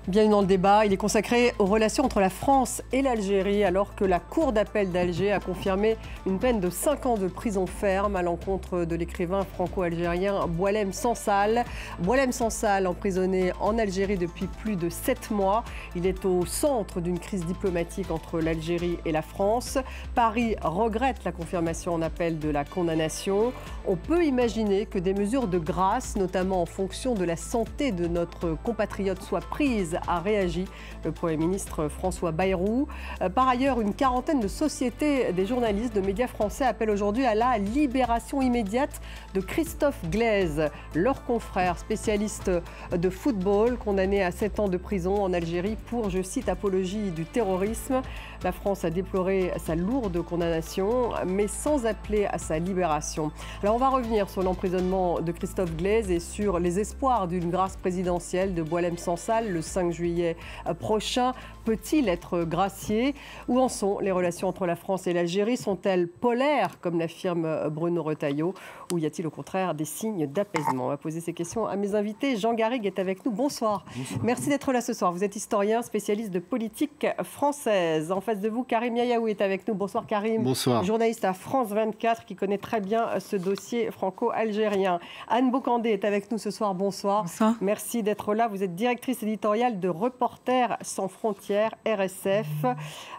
Bienvenue dans le débat. Il est consacré aux relations entre la France et l'Algérie, alors que la Cour d'appel d'Alger a confirmé une peine de 5 ans de prison ferme à l'encontre de l'écrivain franco-algérien Boualem Sansal. Boualem Sansal, emprisonné en Algérie depuis plus de 7 mois. Il est au centre d'une crise diplomatique entre l'Algérie et la France. Paris regrette la confirmation en appel de la condamnation. On peut imaginer que des mesures de grâce, notamment en fonction de la santé de notre compatriote, soient prises, a réagi le Premier ministre François Bayrou. Par ailleurs, une quarantaine de sociétés des journalistes de médias français appellent aujourd'hui à la libération immédiate de Christophe Glaise, leur confrère spécialiste de football, condamné à 7 ans de prison en Algérie pour, je cite, apologie du terrorisme. La France a déploré sa lourde condamnation, mais sans appeler à sa libération. Alors on va revenir sur l'emprisonnement de Christophe Glaise et sur les espoirs d'une grâce présidentielle de Boualem Sansal le 5 juillet prochain. Peut-il être gracié? Où en sont les relations entre la France et l'Algérie? Sont-elles polaires, comme l'affirme Bruno Retailleau? Ou y a-t-il au contraire des signes d'apaisement? On va poser ces questions à mes invités. Jean Garrigue est avec nous. Bonsoir. Bonsoir. Merci d'être là ce soir. Vous êtes historien, spécialiste de politique française. En face de vous, Karim Yayaoui est avec nous. Bonsoir Karim. Bonsoir. Journaliste à France 24 qui connaît très bien ce dossier franco-algérien. Anne Bocandé est avec nous ce soir. Bonsoir. Bonsoir. Merci d'être là. Vous êtes directrice éditoriale de Reporters sans frontières, RSF.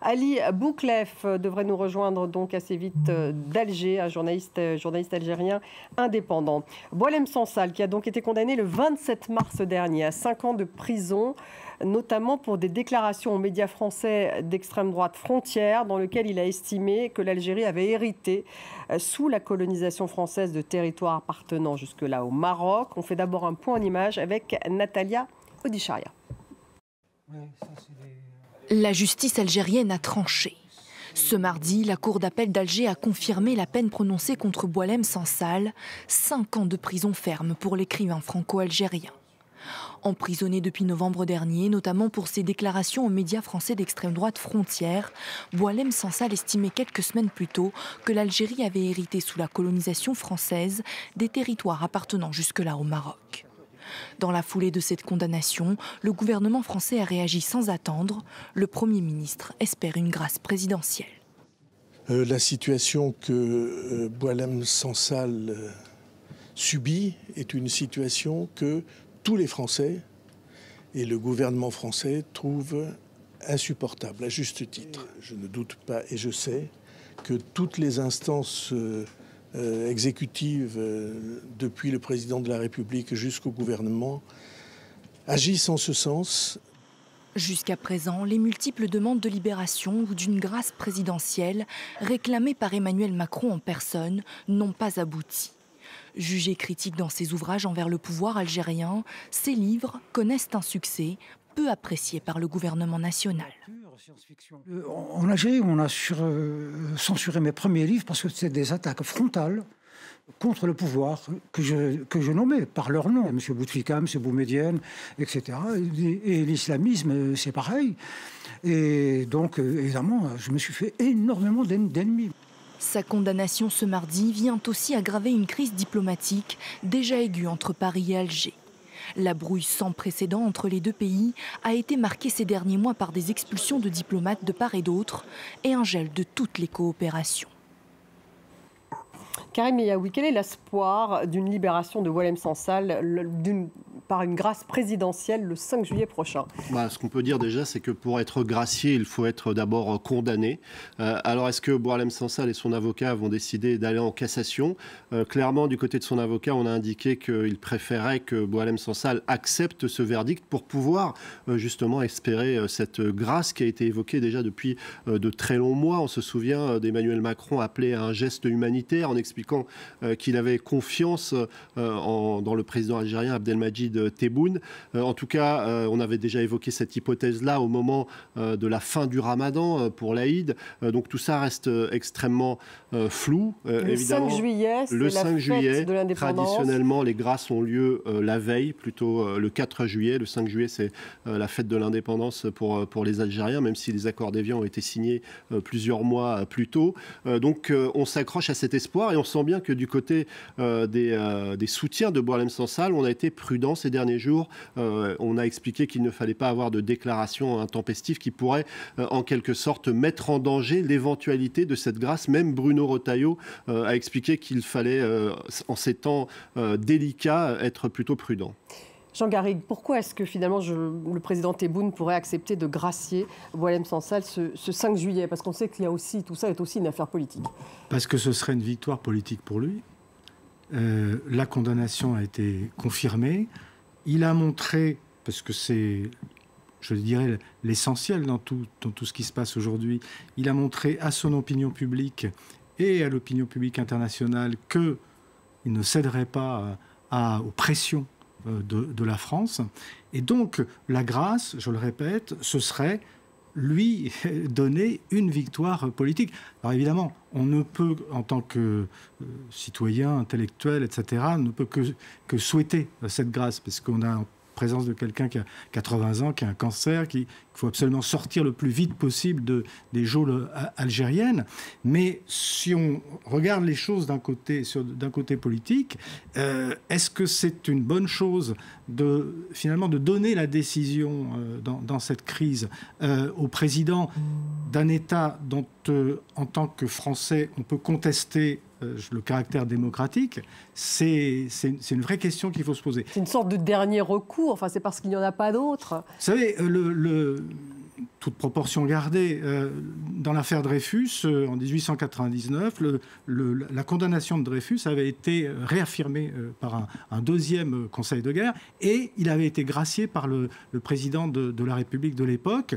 Ali Bouklef devrait nous rejoindre donc assez vite d'Alger, un journaliste algérien indépendant. Boualem Sansal, qui a donc été condamné le 27 mars dernier à 5 ans de prison, notamment pour des déclarations aux médias français d'extrême droite Frontières, dans lesquelles il a estimé que l'Algérie avait hérité, sous la colonisation française, de territoires appartenant jusque-là au Maroc. On fait d'abord un point en image avec Natalia Odisharia. La justice algérienne a tranché. Ce mardi, la Cour d'appel d'Alger a confirmé la peine prononcée contre Boualem Sansal, 5 ans de prison ferme pour l'écrivain franco-algérien. Emprisonné depuis novembre dernier, notamment pour ses déclarations aux médias français d'extrême droite Frontières, Boualem Sansal estimait quelques semaines plus tôt que l'Algérie avait hérité sous la colonisation française des territoires appartenant jusque-là au Maroc. Dans la foulée de cette condamnation, le gouvernement français a réagi sans attendre. Le Premier ministre espère une grâce présidentielle. La situation que Boualem Sansal subit est une situation que tous les Français et le gouvernement français trouvent insupportable, à juste titre. Je ne doute pas et je sais que toutes les instances exécutives, depuis le président de la République jusqu'au gouvernement, agissent en ce sens. Jusqu'à présent, les multiples demandes de libération ou d'une grâce présidentielle réclamées par Emmanuel Macron en personne n'ont pas abouti. Jugé critique dans ses ouvrages envers le pouvoir algérien, ses livres connaissent un succès peu apprécié par le gouvernement national. En Algérie, on a censuré mes premiers livres parce que c'était des attaques frontales contre le pouvoir que je nommais par leur nom. M. Bouteflika, M. Boumedienne, etc. Et l'islamisme, c'est pareil. Et donc, évidemment, je me suis fait énormément d'ennemis. Sa condamnation ce mardi vient aussi aggraver une crise diplomatique déjà aiguë entre Paris et Alger. La brouille sans précédent entre les deux pays a été marquée ces derniers mois par des expulsions de diplomates de part et d'autre et un gel de toutes les coopérations. Karim Yayaoui, quel est l'espoir d'une libération de Boualem Sansal par une grâce présidentielle le 5 juillet prochain? Ce qu'on peut dire déjà, c'est que pour être gracié, il faut être d'abord condamné. Alors, est-ce que Boualem Sansal et son avocat vont décider d'aller en cassation? Clairement, du côté de son avocat, on a indiqué qu'il préférait que Boualem Sansal accepte ce verdict pour pouvoir justement espérer cette grâce qui a été évoquée déjà depuis de très longs mois. On se souvient d'Emmanuel Macron appeler à un geste humanitaire en expliquant qu'il avait confiance dans le président algérien Abdelmadjid Tebboune. En tout cas, on avait déjà évoqué cette hypothèse-là au moment de la fin du Ramadan pour l'Aïd. Donc tout ça reste extrêmement flou. Évidemment, 5 juillet, c'est le 5 juillet, de l'indépendance. Traditionnellement, les grâces ont lieu la veille, plutôt le 4 juillet. Le 5 juillet, c'est la fête de l'indépendance pour les Algériens, même si les accords d'Évian ont été signés plusieurs mois plus tôt. Donc on s'accroche à cet espoir et on sent bien que du côté des soutiens de Boualem Sansal, on a été prudent ces ces derniers jours, on a expliqué qu'il ne fallait pas avoir de déclaration intempestive qui pourrait en quelque sorte mettre en danger l'éventualité de cette grâce. Même Bruno Retailleau a expliqué qu'il fallait, en ces temps délicats, être plutôt prudent. Jean Garrigue, pourquoi est-ce que finalement le président Tebboune pourrait accepter de gracier Boualem Sansal ce 5 juillet? Parce qu'on sait qu'il y a aussi, tout ça est aussi une affaire politique. Parce que ce serait une victoire politique pour lui. La condamnation a été confirmée. Il a montré, parce que c'est, je dirais, l'essentiel dans tout ce qui se passe aujourd'hui, il a montré à son opinion publique et à l'opinion publique internationale qu'il ne céderait pas aux pressions de la France. Et donc, la grâce, je le répète, ce serait lui donner une victoire politique. Alors évidemment, on ne peut, en tant que citoyen, intellectuel, etc., on ne peut que souhaiter cette grâce, parce qu'on a en présence de quelqu'un qui a 80 ans, qui a un cancer, qu'il faut absolument sortir le plus vite possible des geôles algériennes. Mais si on regarde les choses d'un côté politique, est-ce que c'est une bonne chose finalement de donner la décision dans cette crise au président d'un État dont, en tant que Français, on peut contester le caractère démocratique? C'est une vraie question qu'il faut se poser. C'est une sorte de dernier recours, enfin c'est parce qu'il n'y en a pas d'autre. Vous savez, toute proportion gardée, dans l'affaire Dreyfus, en 1899, la condamnation de Dreyfus avait été réaffirmée par un deuxième conseil de guerre, et il avait été gracié par le président de la République de l'époque.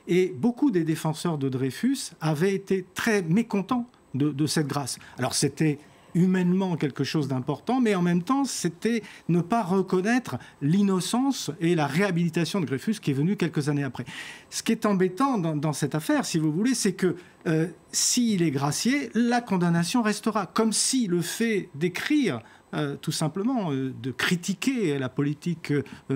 Et beaucoup des défenseurs de Dreyfus avaient été très mécontents de cette grâce. Alors c'était humainement quelque chose d'important, mais en même temps, c'était ne pas reconnaître l'innocence et la réhabilitation de Dreyfus qui est venue quelques années après. Ce qui est embêtant dans cette affaire, si vous voulez, c'est que s'il est gracié, la condamnation restera. Comme si le fait d'écrire, tout simplement, de critiquer la politique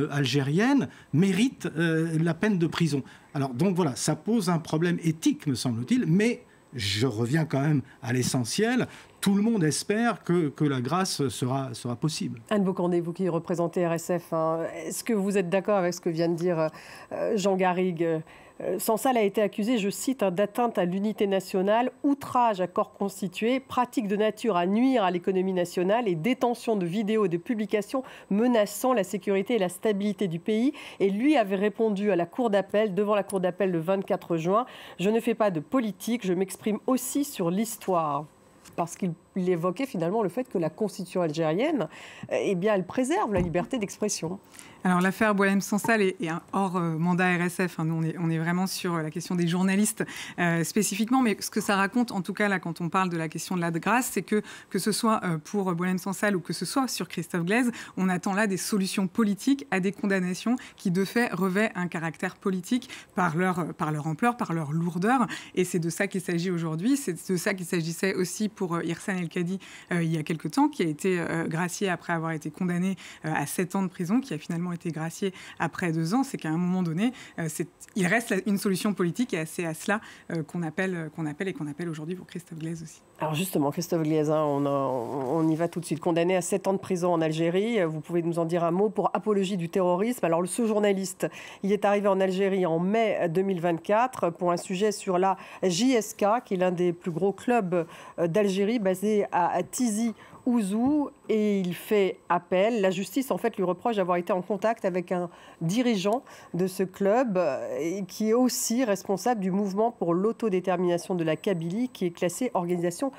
algérienne mérite la peine de prison. Alors donc voilà, ça pose un problème éthique, me semble-t-il, mais je reviens quand même à l'essentiel. Tout le monde espère que la grâce sera possible. Anne Bocandé, vous qui représentez RSF, est-ce que vous êtes d'accord avec ce que vient de dire Jean Garrigue? Sansal a été accusé, je cite, d'atteinte à l'unité nationale, outrage à corps constitué, pratique de nature à nuire à l'économie nationale et détention de vidéos et de publications menaçant la sécurité et la stabilité du pays. Et lui avait répondu à la cour d'appel, devant la cour d'appel le 24 juin, « Je ne fais pas de politique, je m'exprime aussi sur l'histoire ». Parce qu'il évoquait finalement le fait que la Constitution algérienne, eh bien, elle préserve la liberté d'expression. Alors l'affaire Boualem Sansal est hors mandat RSF. Nous, on est vraiment sur la question des journalistes spécifiquement. Mais ce que ça raconte, en tout cas, là, quand on parle de la question de la grâce, c'est que ce soit pour Boualem Sansal ou que ce soit sur Christophe Glaise, on attend là des solutions politiques à des condamnations qui, de fait, revêtent un caractère politique par leur ampleur, par leur lourdeur. Et c'est de ça qu'il s'agit aujourd'hui. C'est de ça qu'il s'agissait aussi pour Hirsan El-Kadi il y a quelque temps, qui a été gracié après avoir été condamné à 7 ans de prison, qui a finalement été gracié après 2 ans. C'est qu'à un moment donné, il reste une solution politique, et c'est à cela qu'on appelle aujourd'hui pour Christophe Glaise aussi. Alors justement, Christophe Glaise, on y va tout de suite. Condamné à 7 ans de prison en Algérie, vous pouvez nous en dire un mot pour apologie du terrorisme. Alors ce journaliste, il est arrivé en Algérie en mai 2024 pour un sujet sur la JSK, qui est l'un des plus gros clubs d'Algérie, basé à Tizi Ouzou, et il fait appel. La justice, en fait, lui reproche d'avoir été en contact avec un dirigeant de ce club qui est aussi responsable du mouvement pour l'autodétermination de la Kabylie, qui est classé organisation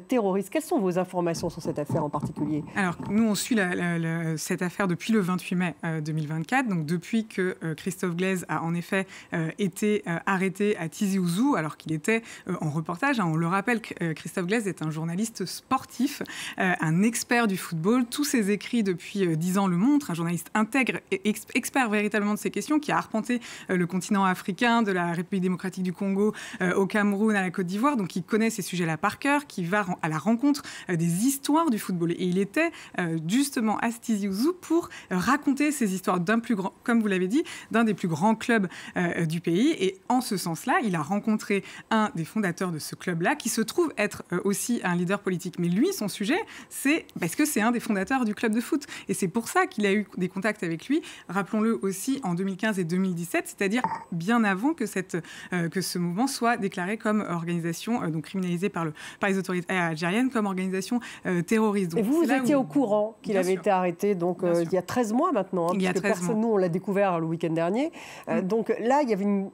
terroriste. Quelles sont vos informations sur cette affaire en particulier? Alors, nous, on suit cette affaire depuis le 28 mai 2024, donc depuis que Christophe Glaise a en effet été arrêté à Tizi Ouzou, alors qu'il était en reportage. On le rappelle, Christophe Glaise est un journaliste sportif, un expert du football. Tous ses écrits depuis 10 ans le montrent. Un journaliste intègre et expert véritablement de ces questions, qui a arpenté le continent africain, de la République démocratique du Congo au Cameroun, à la Côte d'Ivoire. Donc, il connaît ces sujets-là par cœur, qui va à la rencontre des histoires du football. Et il était justement à Tizi Ouzou pour raconter ces histoires d'un plus grand, comme vous l'avez dit, d'un des plus grands clubs du pays. Et en ce sens-là, il a rencontré un des fondateurs de ce club-là, qui se trouve être aussi un leader politique. Mais lui, son sujet, c'est parce que c'est un des fondateurs du club de foot. Et c'est pour ça qu'il a eu des contacts avec lui, rappelons-le aussi en 2015 et 2017, c'est-à-dire bien avant que ce mouvement soit déclaré comme organisation, donc criminalisé par les autorités algériennes, comme organisation terroriste. Donc, et vous étiez au courant qu'il avait été arrêté donc, il y a 13 mois maintenant, il y a 13 mois. Nous, on l'a découvert le week-end dernier. Donc là, il y avait une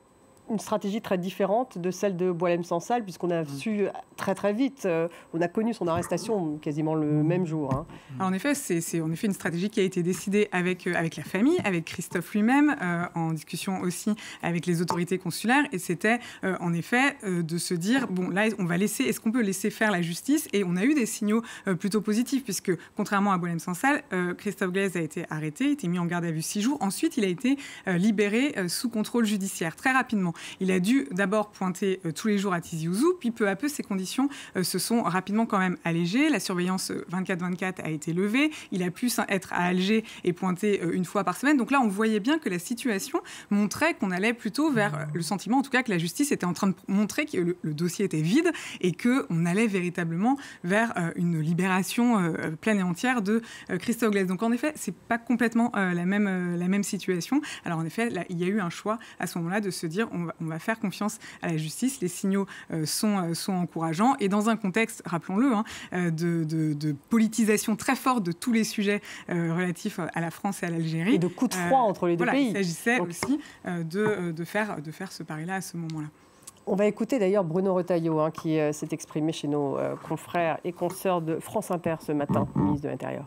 stratégie très différente de celle de Boualem Sansal, puisqu'on a su très très vite, on a connu son arrestation quasiment le même jour. Hein. Alors en effet, c'est en effet une stratégie qui a été décidée avec la famille, avec Christophe lui-même, en discussion aussi avec les autorités consulaires, et c'était en effet de se dire, bon là, est-ce qu'on peut laisser faire la justice? Et on a eu des signaux plutôt positifs, puisque contrairement à Boualem Sansal, Christophe Glaise a été arrêté, a été mis en garde à vue 6 jours, ensuite il a été libéré sous contrôle judiciaire, très rapidement. Il a dû d'abord pointer tous les jours à Tizi Ouzou, puis peu à peu, ses conditions se sont rapidement quand même allégées. La surveillance 24/24 a été levée. Il a pu être à Alger et pointer une fois par semaine. Donc là, on voyait bien que la situation montrait qu'on allait plutôt vers le sentiment, en tout cas, que la justice était en train de montrer que le dossier était vide et qu'on allait véritablement vers une libération pleine et entière de Christophe Glaise. Donc en effet, c'est pas complètement la même situation. Alors en effet, là, il y a eu un choix à ce moment-là de se dire on va faire confiance à la justice. Les signaux sont encourageants. Et dans un contexte, rappelons-le, de politisation très forte de tous les sujets relatifs à la France et à l'Algérie. Et de coups de froid entre les deux pays. Il s'agissait aussi de faire ce pari-là à ce moment-là. On va écouter d'ailleurs Bruno Retailleau, qui s'est exprimé chez nos confrères et consoeurs de France Inter ce matin, ministre de l'Intérieur.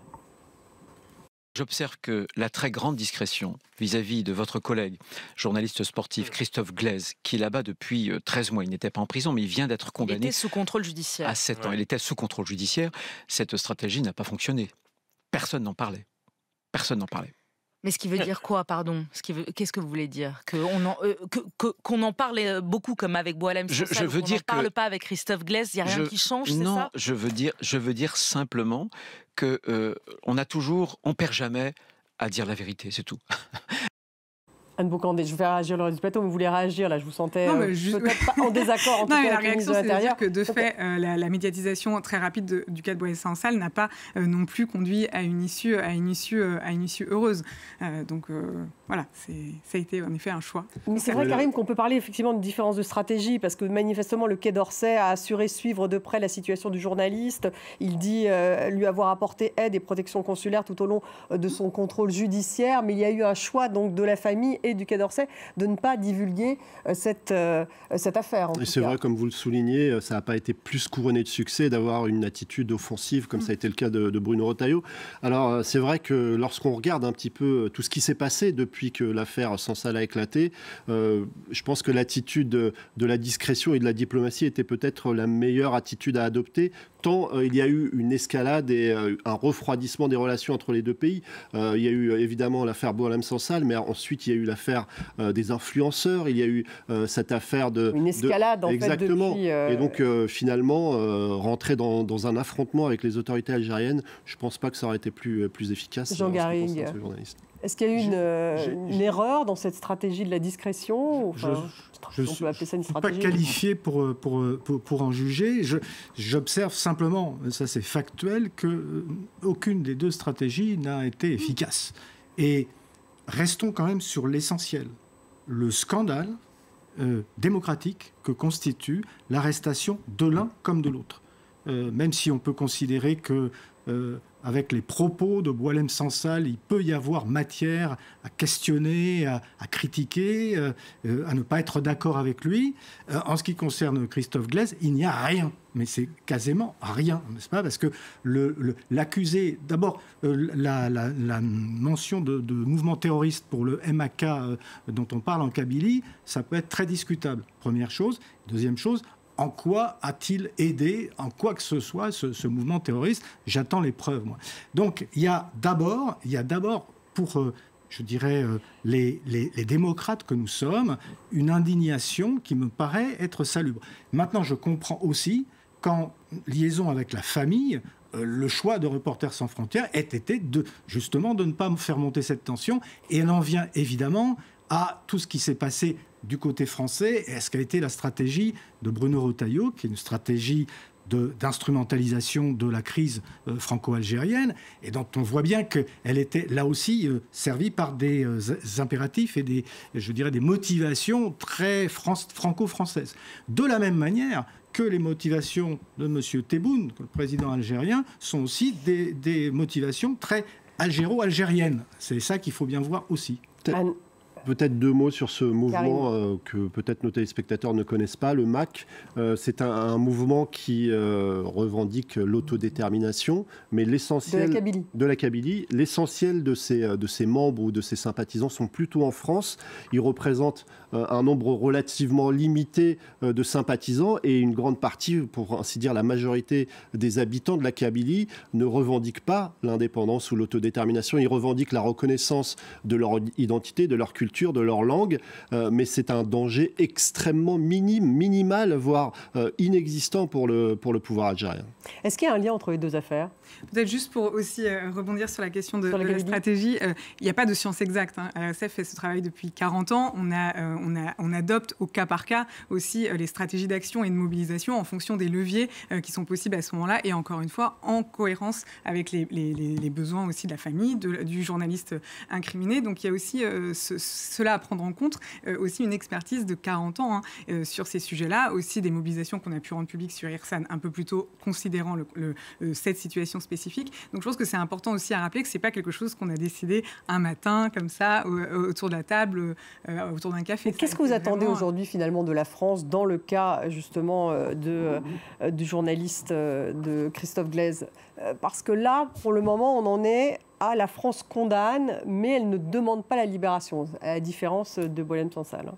J'observe que la très grande discrétion vis-à-vis de votre collègue, journaliste sportif Christophe Glaise, qui est là-bas depuis 13 mois, il n'était pas en prison, mais il vient d'être condamné. Il était sous contrôle judiciaire. À 7 ans, il était sous contrôle judiciaire. Cette stratégie n'a pas fonctionné. Personne n'en parlait. Personne n'en parlait. Mais ce qui veut dire quoi, pardon? Qu'est-ce que vous voulez dire? Qu'on en parle beaucoup comme avec Boualem Sansal, qu'on n'en parle pas avec Christophe Glaise, il n'y a rien qui change, c'est ça? Non, je veux dire simplement qu'on perd jamais à dire la vérité, c'est tout. Anne Boucandé, je vais réagir le reste du plateau, mais vous voulez réagir, là je vous sentais peut-être pas en désaccord en tout cas la avec le réaction, ministre de l'Intérieur. C'est-à-dire que de fait, la médiatisation très rapide du cas de Boualem Sansal n'a pas non plus conduit à une issue heureuse. Donc voilà, ça a été en effet un choix. Mais c'est vrai, Karim, qu'on peut parler effectivement de différence de stratégie, parce que manifestement le Quai d'Orsay a assuré suivre de près la situation du journaliste. Il dit lui avoir apporté aide et protection consulaire tout au long de son contrôle judiciaire, mais il y a eu un choix donc de la famille et du Quai d'Orsay de ne pas divulguer cette affaire. Et c'est vrai, comme vous le soulignez, ça n'a pas été plus couronné de succès d'avoir une attitude offensive, comme ça a été le cas de Bruno Retailleau. Alors, c'est vrai que lorsqu'on regarde un petit peu tout ce qui s'est passé depuis que l'affaire Sansal a éclaté, je pense que l'attitude de la discrétion et de la diplomatie était peut-être la meilleure attitude à adopter, tant il y a eu une escalade et un refroidissement des relations entre les deux pays. Il y a eu évidemment l'affaire Boualem Sansal, mais ensuite il y a eu l'affaire des influenceurs, il y a eu cette affaire de... Une escalade en exactement. Fait depuis... Et donc finalement, rentrer dans un affrontement avec les autorités algériennes, je ne pense pas que ça aurait été plus efficace. Jean Garrigue. Est-ce qu'il y a eu une erreur dans cette stratégie de la discrétion? Je ne suis pas qualifié pour en juger. J'observe simplement, ça c'est factuel, qu'aucune des deux stratégies n'a été efficace. Et restons quand même sur l'essentiel. Le scandale démocratique que constitue l'arrestation de l'un comme de l'autre. Même si on peut considérer que avec les propos de Boualem Sansal, il peut y avoir matière à questionner, à critiquer, à ne pas être d'accord avec lui. En ce qui concerne Christophe Glaise, il n'y a rien. Mais c'est quasiment rien, n'est-ce pas? Parce que l'accusé, d'abord, la mention de mouvement terroriste pour le MAK dont on parle en Kabylie, ça peut être très discutable, première chose. Deuxième chose, en quoi a-t-il aidé, en quoi que ce soit, ce mouvement terroriste? J'attends les preuves, moi. Donc, il y a d'abord pour, je dirais, les démocrates que nous sommes, une indignation qui me paraît être salubre. Maintenant, je comprends aussi qu'en liaison avec la famille, le choix de Reporters sans frontières ait été justement de ne pas faire monter cette tension. Et elle en vient évidemment à tout ce qui s'est passé du côté français et à ce qu'a été la stratégie de Bruno Retailleau, qui est une stratégie d'instrumentalisation de la crise franco-algérienne, et dont on voit bien qu'elle était là aussi servie par des impératifs et des motivations très franco-françaises. De la même manière que les motivations de M. Tebboune, le président algérien, sont aussi des motivations très algéro-algériennes. C'est ça qu'il faut bien voir aussi. Peut-être 2 mots sur ce mouvement que peut-être nos téléspectateurs ne connaissent pas, le MAC. C'est un mouvement qui revendique l'autodétermination, mais l'essentiel de la Kabylie, l'essentiel de ses membres ou de ses sympathisants sont plutôt en France. Ils représentent un nombre relativement limité de sympathisants et une grande partie, pour ainsi dire la majorité des habitants de la Kabylie, ne revendiquent pas l'indépendance ou l'autodétermination. Ils revendiquent la reconnaissance de leur identité, de leur culture, de leur langue, mais c'est un danger extrêmement minimal, voire inexistant pour le pouvoir algérien. Est-ce qu'il y a un lien entre les deux affaires ? Peut-être juste pour aussi rebondir sur la question de la stratégie, il n'y a pas de science exacte. RSF fait ce travail depuis 40 ans. On adopte au cas par cas aussi les stratégies d'action et de mobilisation en fonction des leviers qui sont possibles à ce moment-là, et encore une fois en cohérence avec les besoins aussi de la famille, du journaliste incriminé. Donc il y a aussi cela à prendre en compte, aussi une expertise de 40 ans sur ces sujets-là, aussi des mobilisations qu'on a pu rendre publiques sur Irsan un peu plus tôt, considérant cette situation spécifique. Donc je pense que c'est important aussi à rappeler que c'est pas quelque chose qu'on a décidé un matin comme ça autour de la table, autour d'un café. Qu'est-ce que vous attendez aujourd'hui finalement de la France dans le cas justement du journaliste de Christophe Glaise, parce que là pour le moment on en est à la France condamne mais elle ne demande pas la libération, à la différence de Boualem Sansal.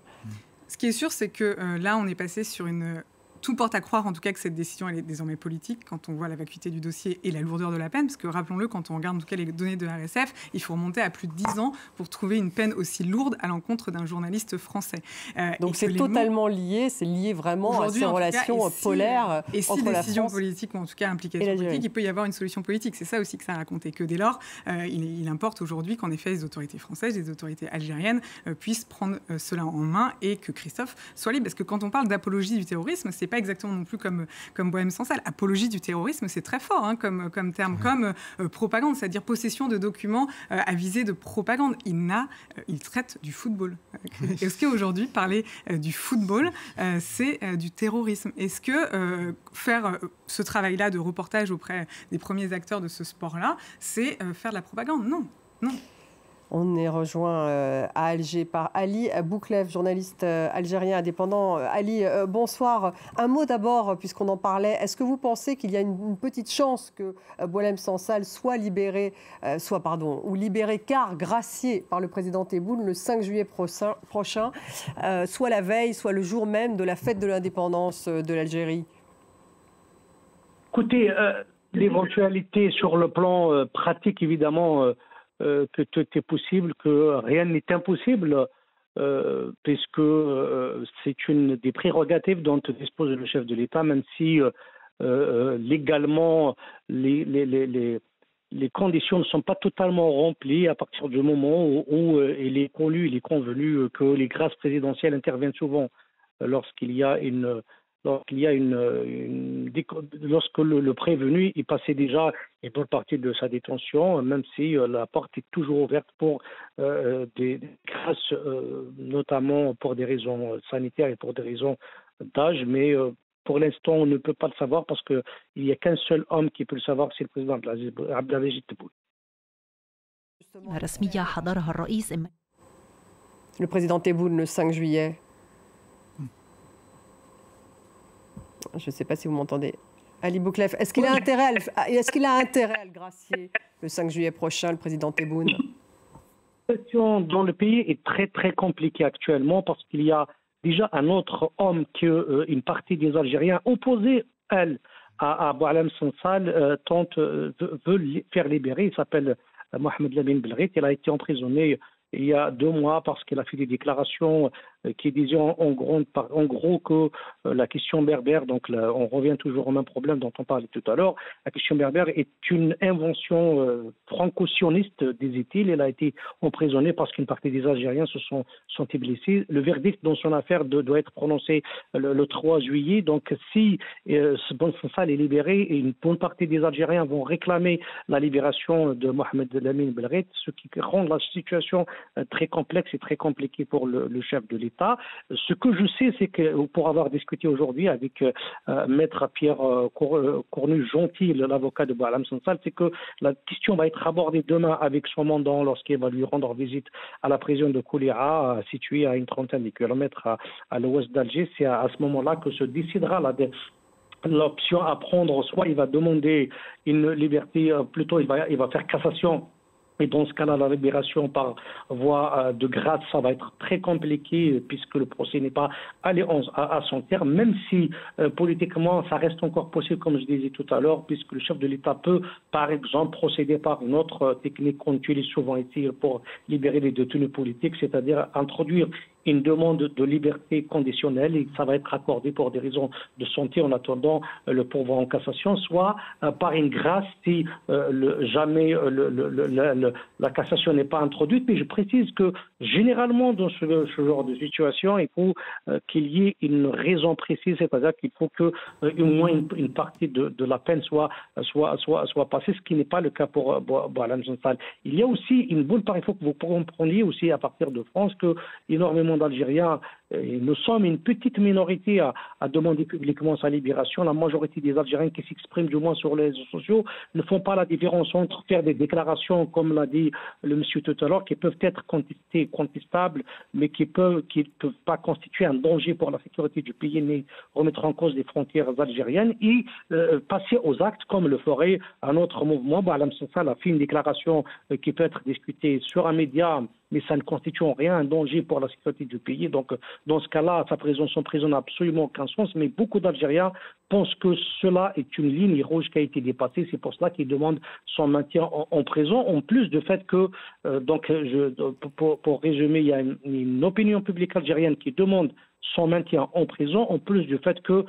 Ce qui est sûr, c'est que là on est passé sur une... Tout porte à croire en tout cas que cette décision elle est désormais politique quand on voit la vacuité du dossier et la lourdeur de la peine, parce que rappelons-le, quand on regarde en tout cas les données de RSF, il faut remonter à plus de 10 ans pour trouver une peine aussi lourde à l'encontre d'un journaliste français. Donc c'est totalement lié, c'est lié vraiment à ces relations polaires et si entre la décision France politique ou en tout cas implication politique, il peut y avoir une solution politique. C'est ça aussi que ça a raconté, que dès lors, il importe aujourd'hui qu'en effet les autorités françaises, les autorités algériennes puissent prendre cela en main et que Christophe soit libre. Parce que quand on parle d'apologie du terrorisme, c'est pas exactement non plus comme Boualem Sansal. Apologie du terrorisme, c'est très fort comme terme, comme propagande, c'est-à-dire possession de documents à visée de propagande. Il traite du football. Est-ce qu'aujourd'hui, parler du football, c'est du terrorisme? Est-ce que faire ce travail-là de reportage auprès des premiers acteurs de ce sport-là, c'est faire de la propagande? Non, non. On est rejoint à Alger par Ali Bouklef, journaliste algérien indépendant. Ali, bonsoir. Un mot d'abord, puisqu'on en parlait. Est-ce que vous pensez qu'il y a une petite chance que Boualem Sansal soit libéré, ou libéré car gracié par le président Tebboune le 5 juillet prochain, soit la veille, soit le jour même de la fête de l'indépendance de l'Algérie? Écoutez, l'éventualité sur le plan pratique, évidemment... que tout est possible, que rien n'est impossible, puisque c'est une des prérogatives dont dispose le chef de l'État, même si légalement les conditions ne sont pas totalement remplies à partir du moment où il est convenu que les grâces présidentielles interviennent souvent lorsque le prévenu est passé déjà et pour partie de sa détention, même si la porte est toujours ouverte pour des grâces, notamment pour des raisons sanitaires et pour des raisons d'âge, mais pour l'instant on ne peut pas le savoir parce qu'il n'y a qu'un seul homme qui peut le savoir, c'est le président Abdelaziz Tebboune. Le président Tebboune le 5 juillet. Je ne sais pas si vous m'entendez. Ali Bouklef, est-ce qu'il a intérêt à le gracier le 5 juillet prochain, le président Tebboune? La situation dans le pays est très très compliquée actuellement parce qu'il y a déjà un autre homme qu'une partie des Algériens opposés, à Boualem Sansal, veut faire libérer. Il s'appelle Mohamed Lamine Belghiti. Il a été emprisonné il y a 2 mois parce qu'il a fait des déclarations qui disait en gros que la question berbère, donc on revient toujours au même problème dont on parlait tout à l'heure, la question berbère est une invention franco-sioniste, disait-il. Elle a été emprisonnée parce qu'une partie des Algériens se sont blessés. Le verdict dans son affaire doit être prononcé le 3 juillet. Donc si Boualem Sansal est libéré, et une bonne partie des Algériens vont réclamer la libération de Mohamed Lamine Belreit, ce qui rend la situation très complexe et très compliquée pour le chef de l'État. Ce que je sais, c'est que pour avoir discuté aujourd'hui avec maître Pierre Cornu-Gentil, l'avocat de Boualem Sansal, c'est que la question va être abordée demain avec son mandant lorsqu'il va lui rendre visite à la prison de Koulira, située à une trentaine de kilomètres à l'ouest d'Alger. C'est à ce moment-là que se décidera l'option à prendre. Soit il va demander une liberté, plutôt il va faire cassation. Et dans ce cas-là, la libération par voie de grâce, ça va être très compliqué puisque le procès n'est pas allé à son terme, même si politiquement, ça reste encore possible, comme je disais tout à l'heure, puisque le chef de l'État peut, par exemple, procéder par une autre technique qu'on utilise souvent ici pour libérer les détenus politiques, c'est-à-dire introduire une demande de liberté conditionnelle et ça va être accordé pour des raisons de santé en attendant le pourvoi en cassation, soit par une grâce si jamais la cassation n'est pas introduite. Mais je précise que généralement dans ce genre de situation, il faut qu'il y ait une raison précise, c'est-à-dire qu'il faut que au moins une partie de la peine soit passée, ce qui n'est pas le cas pour Boualem Sansal. Il y a aussi une bonne part, il faut que vous compreniez aussi à partir de France que énormément d'Algériens, nous sommes une petite minorité à demander publiquement sa libération. La majorité des Algériens qui s'expriment du moins sur les réseaux sociaux ne font pas la différence entre faire des déclarations, comme l'a dit le monsieur tout à l'heure, qui peuvent être contestables, mais qui peuvent pas constituer un danger pour la sécurité du pays, mais remettre en cause les frontières algériennes, et passer aux actes comme le ferait un autre mouvement. Boualem Sansal a fait une déclaration qui peut être discutée sur un média, mais ça ne constitue en rien un danger pour la sécurité du pays. Donc, dans ce cas-là, son prison n'a absolument aucun sens, mais beaucoup d'Algériens pensent que cela est une ligne rouge qui a été dépassée. C'est pour cela qu'ils demandent son maintien en prison. En plus du fait que, pour résumer, il y a une opinion publique algérienne qui demande son maintien en prison, en plus du fait que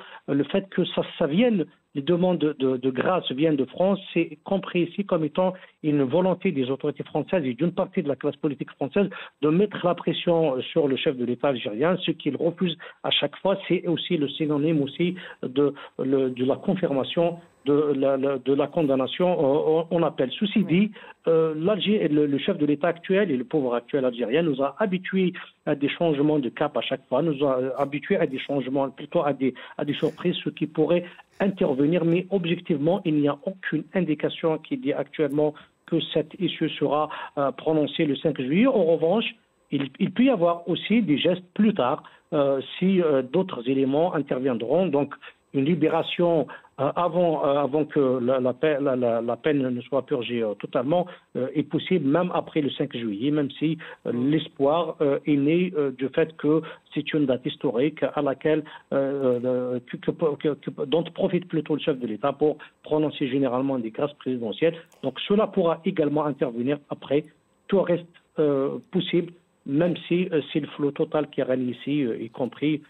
ça vienne, les demandes de grâce viennent de France, c'est compris ici comme étant une volonté des autorités françaises et d'une partie de la classe politique française de mettre la pression sur le chef de l'État algérien. Ce qu'il refuse à chaque fois, c'est aussi le synonyme aussi de la confirmation de la condamnation en appel. Ceci dit, le chef de l'État actuel et le pouvoir actuel algérien nous a habitués à des changements de cap à chaque fois, nous a habitués à des changements, plutôt à des surprises, ce qui pourrait intervenir, mais objectivement, il n'y a aucune indication qui dit actuellement que cette issue sera prononcée le 5 juillet. En revanche, il peut y avoir aussi des gestes plus tard si d'autres éléments interviendront. Donc, une libération avant que la peine ne soit purgée totalement est possible, même après le 5 juillet, même si l'espoir est né du fait que c'est une date historique à laquelle dont profite plutôt le chef de l'État pour prononcer généralement des grâces présidentielles. Donc cela pourra également intervenir après. Tout reste possible, même si c'est le flot total qui règne ici, y compris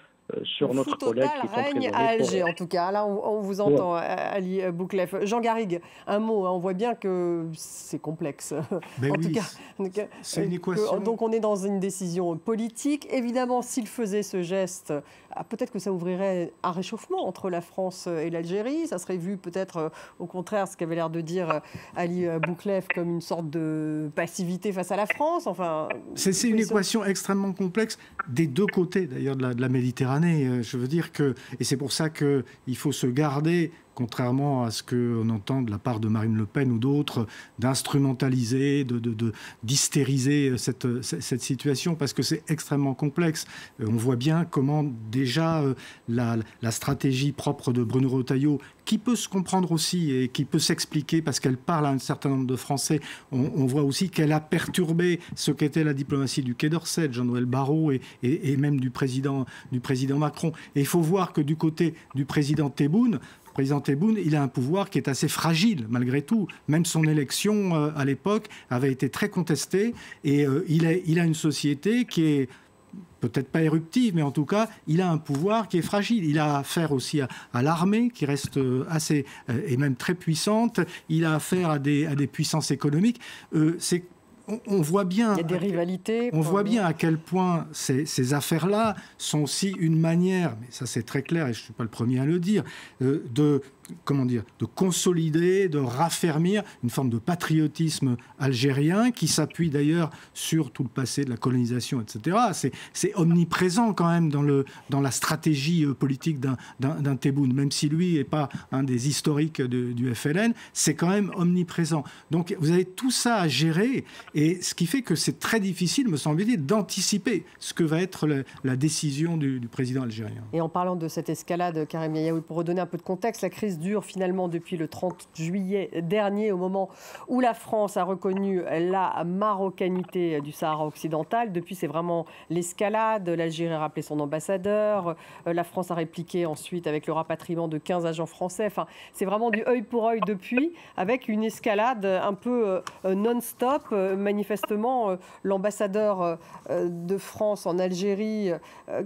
sur notre collègue qui sont règne à Alger, en tout cas. Là, on vous entend, Ali Bouklef. Jean Garrigue, un mot. On voit bien que c'est complexe. En tout cas, c'est une équation. Donc, on est dans une décision politique. Évidemment, s'il faisait ce geste, peut-être que ça ouvrirait un réchauffement entre la France et l'Algérie. Ça serait vu peut-être, au contraire, ce qu'avait l'air de dire Ali Bouklef, comme une sorte de passivité face à la France. Enfin, c'est une équation extrêmement complexe des deux côtés, d'ailleurs, de la Méditerranée. Je veux dire que, et c'est pour ça qu'il faut se garder, contrairement à ce qu'on entend de la part de Marine Le Pen ou d'autres, d'instrumentaliser, d'hystériser cette situation, parce que c'est extrêmement complexe. On voit bien comment déjà la stratégie propre de Bruno Retailleau, qui peut se comprendre aussi et qui peut s'expliquer parce qu'elle parle à un certain nombre de Français, on voit aussi qu'elle a perturbé ce qu'était la diplomatie du Quai d'Orsay, Jean-Noël Barrot et même du président Macron. Et il faut voir que du côté du président Tebboune, il a un pouvoir qui est assez fragile malgré tout. Même son élection à l'époque avait été très contestée et il a une société qui est peut-être pas éruptive, mais en tout cas, il a un pouvoir qui est fragile. Il a affaire aussi à l'armée, qui reste assez, et même très puissante. Il a affaire à des puissances économiques. On voit bien, il y a des rivalités. On voit bien à quel point ces affaires-là sont aussi une manière, mais ça c'est très clair et je ne suis pas le premier à le dire, de consolider, de raffermir une forme de patriotisme algérien qui s'appuie d'ailleurs sur tout le passé de la colonisation, etc. C'est omniprésent quand même dans la stratégie politique d'un Tebboune, même si lui n'est pas un des historiques du FLN, c'est quand même omniprésent. Donc vous avez tout ça à gérer, et ce qui fait que c'est très difficile, me semble-t-il, d'anticiper ce que va être la décision du président algérien. Et en parlant de cette escalade, Karim Yayaoui, pour redonner un peu de contexte, la crise dure finalement depuis le 30 juillet dernier, au moment où la France a reconnu la marocanité du Sahara occidental. Depuis, c'est vraiment l'escalade. L'Algérie a rappelé son ambassadeur. La France a répliqué ensuite avec le rapatriement de 15 agents français. Enfin, c'est vraiment du œil pour œil depuis, avec une escalade un peu non-stop. Manifestement, l'ambassadeur de France en Algérie,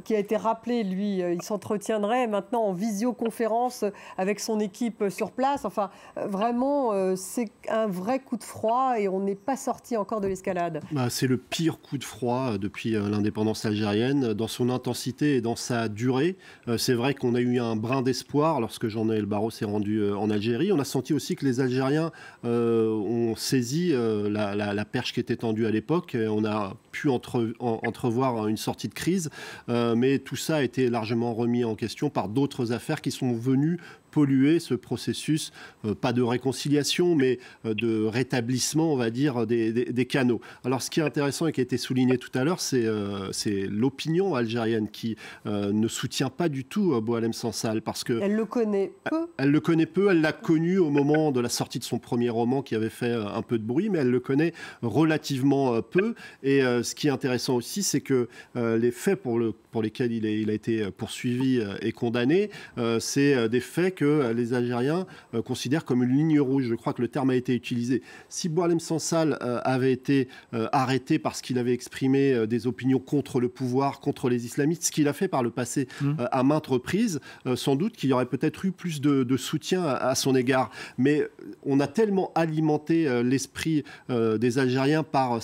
qui a été rappelé, lui, il s'entretiendrait maintenant en visioconférence avec son équipe sur place. Enfin, vraiment, c'est un vrai coup de froid et on n'est pas sorti encore de l'escalade. C'est le pire coup de froid depuis l'indépendance algérienne, dans son intensité et dans sa durée. C'est vrai qu'on a eu un brin d'espoir lorsque Jean-Noël Barrot s'est rendu en Algérie. On a senti aussi que les Algériens ont saisi la perche qui était tendue à l'époque. On a pu entrevoir une sortie de crise, mais tout ça a été largement remis en question par d'autres affaires qui sont venues polluer ce processus, pas de réconciliation, mais de rétablissement, on va dire, des canaux. Alors, ce qui est intéressant et qui a été souligné tout à l'heure, c'est l'opinion algérienne qui ne soutient pas du tout Boualem Sansal, parce que... Elle le connaît peu. Elle le connaît peu, elle l'a connu au moment de la sortie de son premier roman qui avait fait un peu de bruit, mais elle le connaît relativement peu. Et ce qui est intéressant aussi, c'est que les faits pour lesquels il a été poursuivi et condamné, c'est des faits que les Algériens considèrent comme une ligne rouge. Je crois que le terme a été utilisé. Si Boualem Sansal avait été arrêté parce qu'il avait exprimé des opinions contre le pouvoir, contre les islamistes, ce qu'il a fait par le passé à maintes reprises, sans doute qu'il y aurait peut-être eu plus de soutien à son égard. Mais on a tellement alimenté l'esprit des Algériens par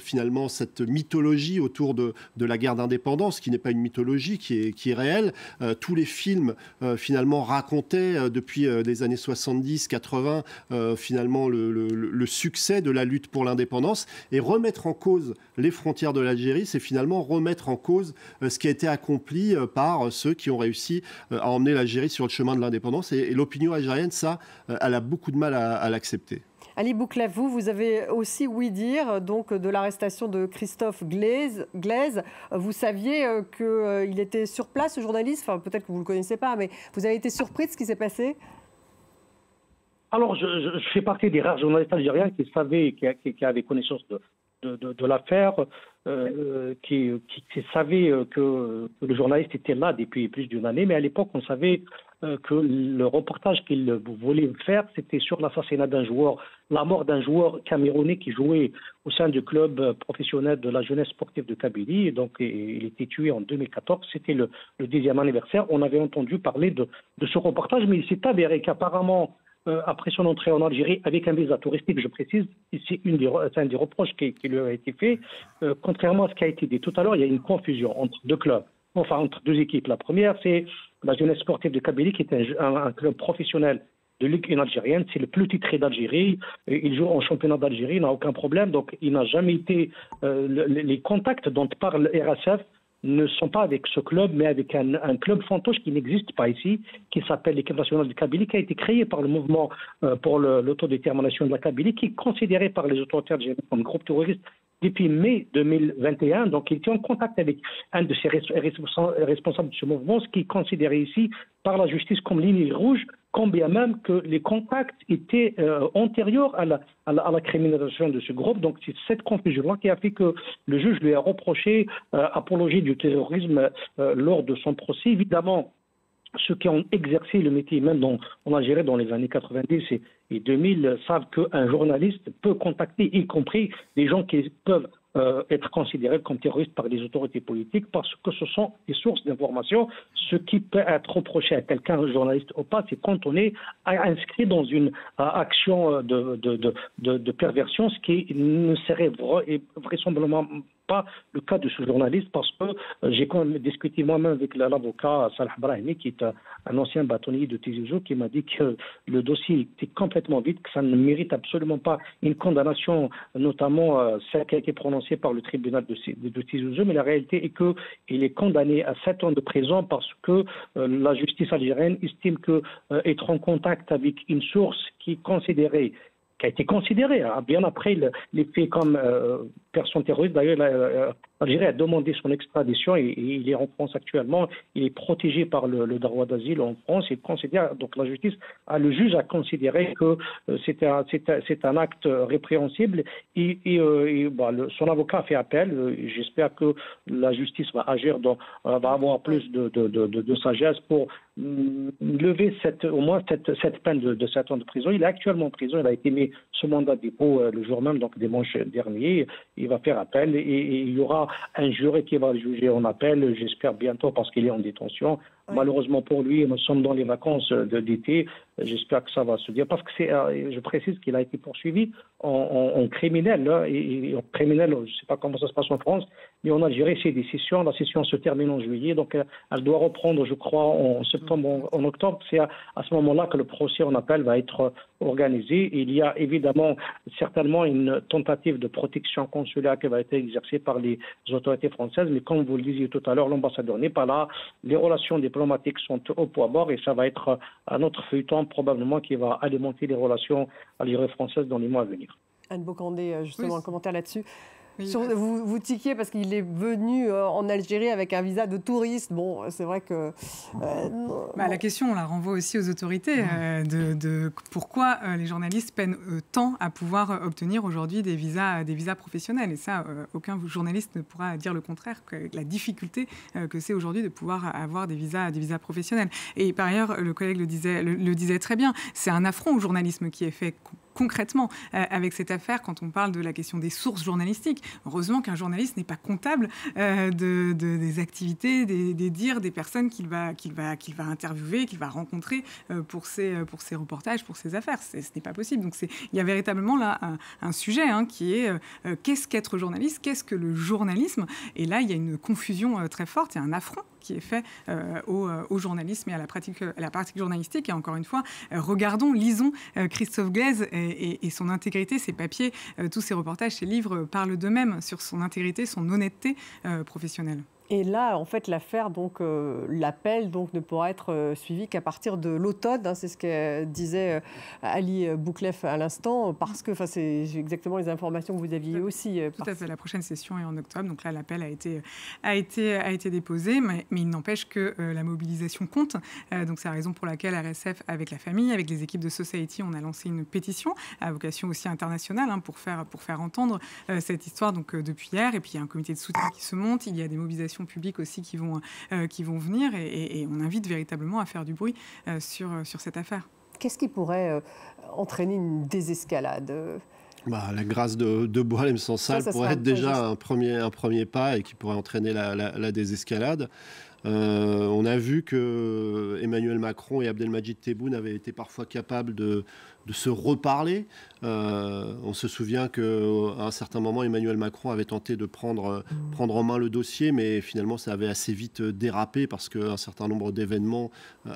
finalement cette mythologie autour de la guerre d'indépendance, qui n'est pas une mythologie, qui est réelle. Tous les films finalement racontait depuis les années 70-80 finalement le succès de la lutte pour l'indépendance, et remettre en cause les frontières de l'Algérie, c'est finalement remettre en cause ce qui a été accompli par ceux qui ont réussi à emmener l'Algérie sur le chemin de l'indépendance, et l'opinion algérienne, ça, elle a beaucoup de mal à l'accepter. Ali Bouklaf, vous avez aussi ouï dire donc, de l'arrestation de Christophe Glaise. Vous saviez qu'il était sur place, ce journaliste, enfin, peut-être que vous ne le connaissez pas, mais vous avez été surpris de ce qui s'est passé? Alors, je fais partie des rares journalistes algériens qui savaient, qui avaient connaissance de l'affaire, qui savaient que le journaliste était là depuis plus d'une année, mais à l'époque, on savait que le reportage qu'il voulait faire, c'était sur l'assassinat d'un joueur, la mort d'un joueur camerounais qui jouait au sein du club professionnel de la jeunesse sportive de Kabylie. Et donc, il était tué en 2014. C'était le 10e anniversaire. On avait entendu parler de ce reportage, mais il s'est avéré qu'apparemment, après son entrée en Algérie avec un visa touristique, je précise, c'est un des reproches qui lui a été fait. Contrairement à ce qui a été dit tout à l'heure, il y a une confusion entre deux clubs, enfin entre deux équipes. La première, c'est la jeunesse sportive de Kabylie, qui est un club professionnel de Ligue 1 algérienne. C'est le plus titré d'Algérie. Il joue en championnat d'Algérie, il n'a aucun problème. Donc, il n'a jamais été... les contacts dont parle RSF ne sont pas avec ce club, mais avec un club fantoche qui n'existe pas ici, qui s'appelle l'équipe nationale de Kabylie, qui a été créé par le mouvement pour l'autodétermination de la Kabylie, qui est considéré par les autorités algériennes comme groupe terroriste depuis mai 2021. Donc, il était en contact avec un de ses responsables de ce mouvement, ce qui est considéré ici par la justice comme ligne rouge, quand bien même que les contacts étaient antérieurs à la criminalisation de ce groupe. Donc, c'est cette confusion-là qui a fait que le juge lui a reproché apologie du terrorisme lors de son procès. Évidemment, ceux qui ont exercé le métier, même en Algérie dans les années 90 et 2000, savent qu'un journaliste peut contacter, y compris des gens qui peuvent être considérés comme terroristes par les autorités politiques parce que ce sont des sources d'information. Ce qui peut être reproché à quelqu'un, journaliste ou pas, c'est quand on est inscrit dans une action de perversion, ce qui ne serait vraisemblablement pas le cas de ce journaliste, parce que j'ai discuté moi-même avec l'avocat Salah Brahimi, qui est un ancien bâtonnier de Tizi Ouzou, qui m'a dit que le dossier était complètement vide, que ça ne mérite absolument pas une condamnation, notamment celle qui a été prononcée par le tribunal de Tizi Ouzou, mais la réalité est qu'il est condamné à 7 ans de prison parce que la justice algérienne estime qu'être en contact avec une source qui a été considérée bien après les faits comme personne terroriste. D'ailleurs, l'Algérie a demandé son extradition et il est en France actuellement. Il est protégé par le droit d'asile en France. Il considère, donc la justice, le juge a considéré que c'est un acte répréhensible et son avocat a fait appel. J'espère que la justice va agir, va avoir plus de sagesse pour lever au moins cette peine de 7 ans de prison. Il est actuellement en prison. Il a été mis sous mandat de dépôt le jour même, donc dimanche dernier. Il va faire appel et il y aura un jury qui va le juger en appel, j'espère bientôt, parce qu'il est en détention. Oui. Malheureusement pour lui, nous sommes dans les vacances d'été. J'espère que ça va se dire, parce que je précise qu'il a été poursuivi en criminel. Et en criminel, je ne sais pas comment ça se passe en France, mais en Algérie, c'est des sessions. La session se termine en juillet, donc elle doit reprendre, je crois, en septembre, en octobre. C'est à ce moment-là que le procès en appel va être organisé. Il y a évidemment, certainement, une tentative de protection consulaire qui va être exercée par les autorités françaises, mais comme vous le disiez tout à l'heure, l'ambassadeur n'est pas là. Les relations diplomatiques sont au poids mort et ça va être un autre feuilleton probablement qui va alimenter les relations algéro-françaises dans les mois à venir. Anne Bocandé, justement, un commentaire là-dessus. Oui. Vous tiquiez parce qu'il est venu en Algérie avec un visa de touriste. Bon, c'est vrai que... la question, on la renvoie aussi aux autorités de pourquoi les journalistes peinent tant à pouvoir obtenir aujourd'hui des visas professionnels. Et ça, aucun journaliste ne pourra dire le contraire, que la difficulté que c'est aujourd'hui de pouvoir avoir des visas professionnels. Et par ailleurs, le collègue le disait très bien, c'est un affront au journalisme qui est fait concrètement avec cette affaire quand on parle de la question des sources journalistiques. Heureusement qu'un journaliste n'est pas comptable des activités, des dires des personnes qu'il va interviewer, qu'il va rencontrer pour ses reportages, pour ses affaires. Ce n'est pas possible. Donc il y a véritablement là un sujet qui est qu'est-ce qu'être journaliste, qu'est-ce que le journalisme? Et là, il y a une confusion très forte, il y a un affront qui est fait au journalisme et à la pratique journalistique. Et encore une fois, lisons Christophe Glaise et son intégrité, ses papiers, tous ses reportages, ses livres parlent d'eux-mêmes sur son intégrité, son honnêteté professionnelle. Et là, en fait, l'affaire, l'appel ne pourra être suivi qu'à partir de l'automne. C'est ce que disait Ali Bouklef à l'instant, parce que c'est exactement les informations que vous aviez aussi. Tout à fait. La prochaine session est en octobre, donc là, l'appel a été déposé, mais il n'empêche que la mobilisation compte. Donc c'est la raison pour laquelle RSF, avec la famille, avec les équipes de Society, on a lancé une pétition à vocation aussi internationale pour faire entendre cette histoire depuis hier. Et puis il y a un comité de soutien qui se monte, il y a des mobilisations publics aussi qui vont venir et on invite véritablement à faire du bruit sur cette affaire. Qu'est-ce qui pourrait entraîner une désescalade ? La grâce de Boualem Sansal pourrait être déjà un premier pas et qui pourrait entraîner la désescalade. On a vu que Emmanuel Macron et Abdelmadjid Tebboune avaient été parfois capables de se reparler. On se souvient qu'à un certain moment, Emmanuel Macron avait tenté de prendre en main le dossier, mais finalement, ça avait assez vite dérapé parce qu'un certain nombre d'événements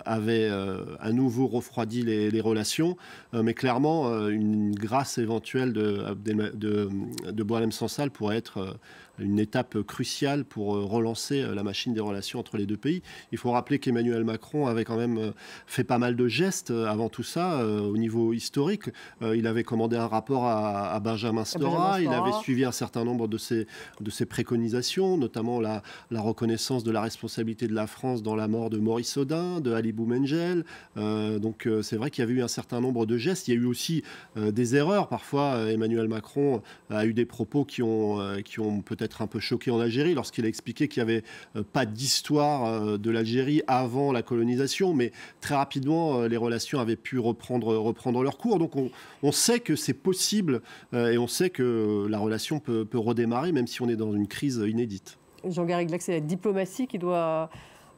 avaient à nouveau refroidi les relations. Mais clairement, une grâce éventuelle de Boualem Sansal pourrait être une étape cruciale pour relancer la machine des relations entre les deux pays. Il faut rappeler qu'Emmanuel Macron avait quand même fait pas mal de gestes avant tout ça, au niveau historique. Il avait commandé un rapport à Benjamin Stora, il avait suivi un certain nombre de ses préconisations, notamment la reconnaissance de la responsabilité de la France dans la mort de Maurice Audin, de Ali Boumengel. Donc c'est vrai qu'il y avait eu un certain nombre de gestes. Il y a eu aussi des erreurs. Parfois, Emmanuel Macron a eu des propos qui ont peut-être un peu choqué en Algérie lorsqu'il a expliqué qu'il n'y avait pas d'histoire de l'Algérie avant la colonisation, mais très rapidement les relations avaient pu reprendre leur cours. Donc on sait que c'est possible et on sait que la relation peut redémarrer, même si on est dans une crise inédite. Jean-Garry Glax, c'est la diplomatie qui doit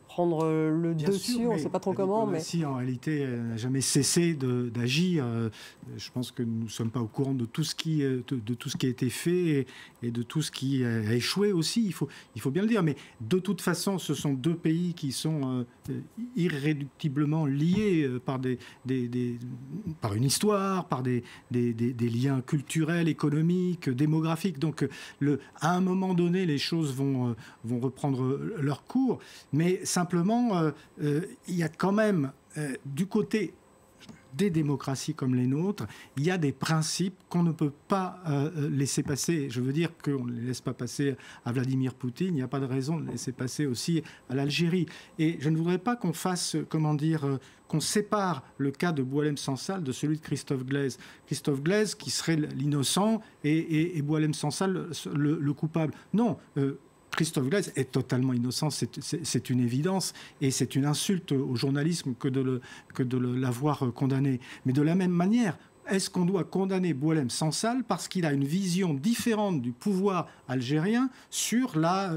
prendre le dessus, on ne sait pas trop comment. La diplomatie, en réalité, n'a jamais cessé d'agir. Je pense que nous ne sommes pas au courant de tout ce qui a été fait et de tout ce qui a échoué aussi, il faut bien le dire. Mais de toute façon, ce sont deux pays qui sont irréductiblement liés par une histoire, par des liens culturels, économiques, démographiques. Donc, à un moment donné, les choses vont reprendre leur cours. Mais simplement, il y a quand même, du côté des démocraties comme les nôtres, il y a des principes qu'on ne peut pas laisser passer. Je veux dire qu'on ne les laisse pas passer à Vladimir Poutine, il n'y a pas de raison de les laisser passer aussi à l'Algérie. Et je ne voudrais pas qu'on fasse, qu'on sépare le cas de Boualem Sansal de celui de Christophe Glaise. Christophe Glaise qui serait l'innocent et Boualem Sansal le coupable. Non, Christophe Glaise est totalement innocent, c'est une évidence, et c'est une insulte au journalisme que de l'avoir condamné. Mais de la même manière, est-ce qu'on doit condamner Boualem Sansal parce qu'il a une vision différente du pouvoir algérien sur la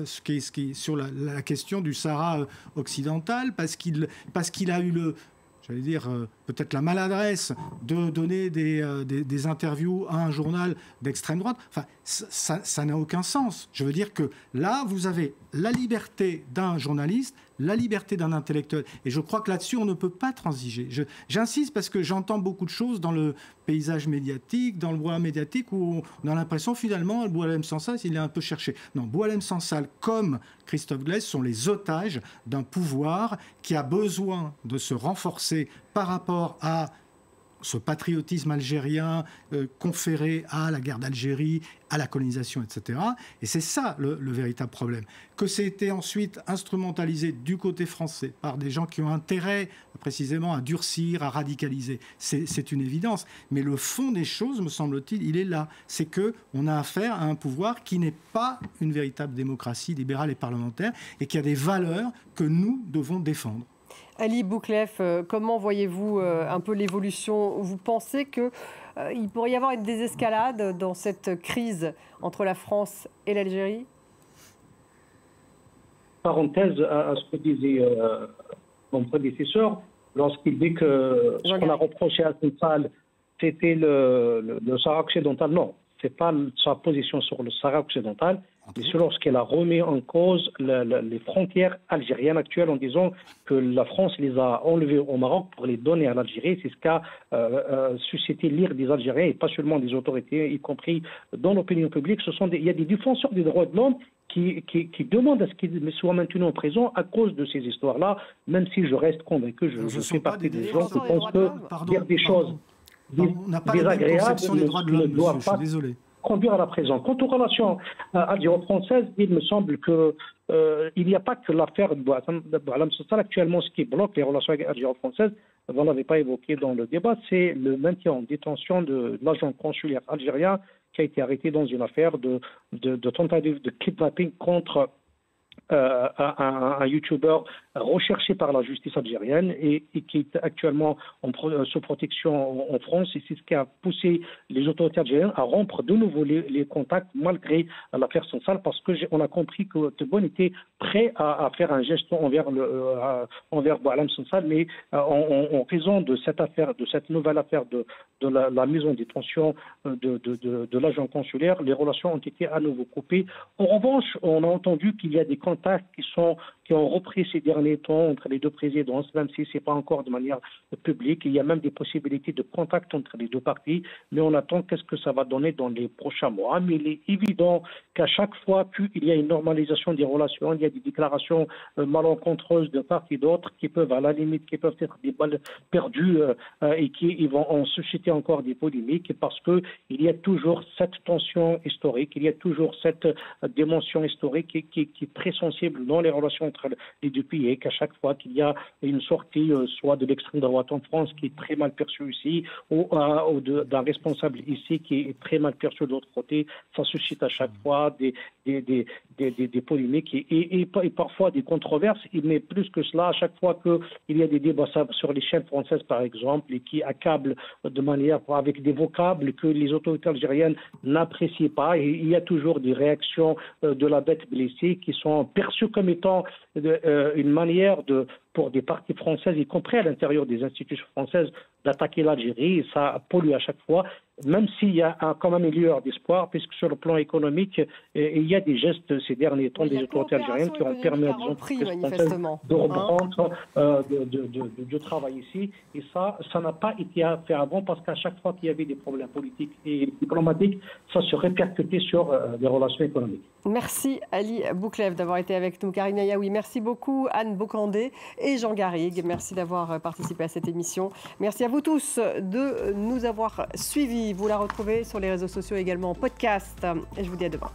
question du Sahara occidental, parce qu'il a eu peut-être la maladresse de donner des interviews à un journal d'extrême droite. Enfin, ça n'a aucun sens. Je veux dire que là, vous avez la liberté d'un journaliste, la liberté d'un intellectuel. Et je crois que là-dessus, on ne peut pas transiger. J'insiste parce que j'entends beaucoup de choses dans le paysage médiatique, dans le bois médiatique, où on a l'impression, finalement, Boualem Sansal, il est un peu cherché. Non, Boualem Sansal, comme Christophe Glaise, sont les otages d'un pouvoir qui a besoin de se renforcer par rapport à ce patriotisme algérien conféré à la guerre d'Algérie, à la colonisation, etc. Et c'est ça le véritable problème. Que c'était ensuite instrumentalisé du côté français par des gens qui ont intérêt précisément à durcir, à radicaliser, c'est une évidence. Mais le fond des choses, me semble-t-il, il est là. C'est qu'on a affaire à un pouvoir qui n'est pas une véritable démocratie libérale et parlementaire et qui a des valeurs que nous devons défendre. Ali Bouklef, comment voyez-vous un peu l'évolution ? Vous pensez qu'il pourrait y avoir une désescalade dans cette crise entre la France et l'Algérie ? Parenthèse à ce que disait mon prédécesseur, lorsqu'il dit que ce qu'on a reproché à Sansal, c'était le Sahara occidental. Non, ce n'est pas sa position sur le Sahara occidental, mais c'est lorsqu'elle a remis en cause les frontières algériennes actuelles en disant que la France les a enlevées au Maroc pour les donner à l'Algérie. C'est ce qu'a suscité l'ire des Algériens et pas seulement des autorités, y compris dans l'opinion publique. Il y a des défenseurs des droits de l'homme qui demandent à ce qu'ils soient maintenus en prison à cause de ces histoires-là, même si je reste convaincu, je fais partie des gens qui pensent que dire des choses désagréables ne doivent pas conduire à la prison. Quant aux relations algéro-françaises, il me semble que il n'y a pas que l'affaire de Boualem Sansal. Actuellement, ce qui bloque les relations algéro-françaises, vous ne l'avez pas évoqué dans le débat, c'est le maintien en détention de l'agent consulaire algérien qui a été arrêté dans une affaire de tentative de kidnapping contre un youtubeur recherché par la justice algérienne et qui est actuellement sous protection en France. Et c'est ce qui a poussé les autorités algériennes à rompre de nouveau les contacts malgré l'affaire Sansal, parce qu'on a compris que Tebboune était prêt à faire un geste envers Boualem Sansal, mais en raison de cette affaire, de cette nouvelle affaire de la mise en détention de l'agent consulaire, les relations ont été à nouveau coupées. En revanche, on a entendu qu'il y a des contacts qui ont repris ces derniers temps entre les deux présidences, même si ce n'est pas encore de manière publique. Il y a même des possibilités de contact entre les deux parties, mais on attend qu'est-ce que ça va donner dans les prochains mois. Mais il est évident qu'à chaque fois qu'il y a une normalisation des relations, il y a des déclarations malencontreuses de part et d'autre qui peuvent, à la limite, qui peuvent être des balles perdues et qui vont en susciter encore des polémiques, parce qu'il y a toujours cette tension historique, il y a toujours cette dimension historique qui est très sensible dans les relations entre entre les deux pays et qu'à chaque fois qu'il y a une sortie, soit de l'extrême droite en France, qui est très mal perçue ici, ou d'un responsable ici qui est très mal perçu de l'autre côté, ça suscite à chaque fois des polémiques et parfois des controverses. Mais plus que cela, à chaque fois qu'il y a des débats sur les chaînes françaises, par exemple, et qui accablent de manière avec des vocables que les autorités algériennes n'apprécient pas, et il y a toujours des réactions de la bête blessée qui sont perçues comme étant une manière pour des partis françaises, y compris à l'intérieur des institutions françaises, d'attaquer l'Algérie. Et ça pollue à chaque fois, même s'il y a quand même une lueur d'espoir, puisque sur le plan économique, il y a des gestes ces derniers temps des autorités algériennes qui ont permis à des entreprises françaises de reprendre du travail ici. Et ça n'a pas été fait avant, parce qu'à chaque fois qu'il y avait des problèmes politiques et diplomatiques, ça se répercutait sur les relations économiques. Merci Ali Bouklev d'avoir été avec nous. Karine Ayaoui, merci beaucoup. Anne Bocandé et Jean Garrigue, merci d'avoir participé à cette émission. Merci à vous tous de nous avoir suivis. Vous la retrouvez sur les réseaux sociaux également en podcast. Et je vous dis à demain.